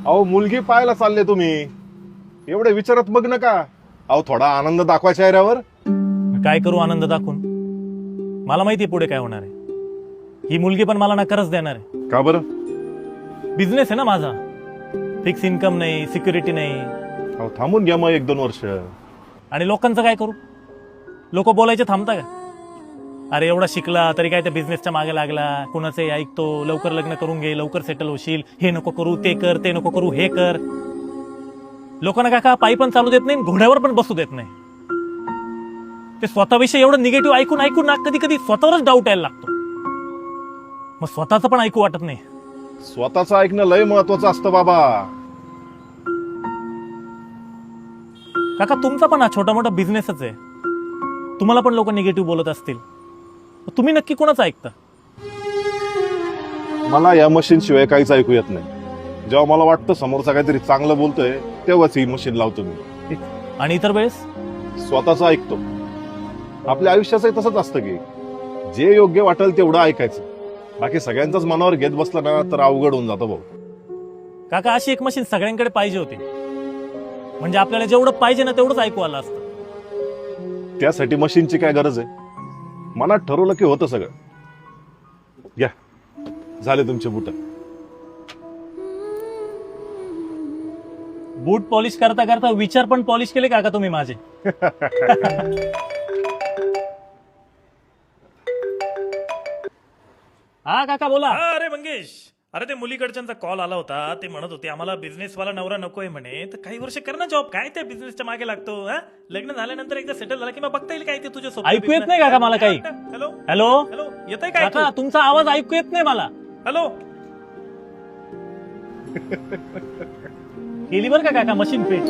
अहो मुलगी पाहायला चालले तुम्ही, एवढे विचारत बघ नका. अहो थोडा आनंद दाखवा चेहऱ्यावर. काय करू आनंद दाखवून? मला माहिती पुढे काय होणार आहे. ही मुलगी पण मला नकारच देणार आहे. का बरं? बिझनेस आहे ना माझा, फिक्स इन्कम नाही, सिक्युरिटी नाही. अहो थांबून घ्या मग 1-2 वर्ष. आणि लोकांचं काय करू? लोक बोलायचे थांबता का? अरे एवढा शिकला तरी काय त्या बिझनेसच्या मागे लागला, कुणाचे ऐकतो, लवकर लग्न करून घे, लवकर सेटल होशील, हे नको करू, ते कर, ते नको करू, हे कर. लोकांना काका पायी पण चालू देत नाही, घोड्यावर पण बसू देत नाही. ते स्वतःविषयी एवढं निगेटिव्ह ऐकून ऐकून ना कधी कधी स्वतःवरच डाऊट यायला लागतो. मग स्वतःचं पण ऐकू वाटत नाही. स्वतःचं ऐकणं लय महत्वाचं असतं बाबा. काका तुमचा पण हा छोटा मोठा बिझनेसच आहे. तुम्हाला पण लोक निगेटिव्ह बोलत असतील, तुम्ही नक्की कोणाचं ऐकता? मला या मशीन शिवाय काहीच ऐकू येत नाही. जेव्हा मला वाटतं समोरचा काहीतरी चांगलं बोलतोय तेव्हाच ही मशीन लावतो मी. आणि इतर वेळेस स्वतःचं ऐकतो. आपल्या आयुष्याचंही तसंच असतं की जे योग्य वाटेल तेवढं ऐकायचं, बाकी सगळ्यांचाच मनावर घेत बसलं ना तर अवघड होऊन जातं भाऊ. काका अशी एक मशीन सगळ्यांकडे पाहिजे होती, म्हणजे आपल्याला जेवढं पाहिजे ना तेवढंच ऐकू आलं असतं. त्यासाठी मशीनची काय गरज आहे? मनात ठरवलं की होतं सगळं. घ्या, झाले तुमचे बूट. बूट पॉलिश करता करता विचार पण पॉलिश केले काका तुम्ही माझे. हा काका बोला. अरे मंगेश, अरे ते मुलीकडच्यांचा कॉल आला होता. ते म्हणत होते आम्हाला बिझनेस वाला नवरा नकोय म्हणे, तर काही वर्ष कर ना जॉब. काय त्या बिझनेसच्या मागे लागतो? लग्न झाल्यानंतर एकदा सेटल झाला की मग बघता येईल काय ते तुझ्या सोबत. ऐकू येत नाही काका मला काही. हॅलो हॅलो हॅलो, येतंय काय? काका तुमचा आवाज ऐकू येत नाही मला. हॅलो, केली बरं का काका मशीन फिट.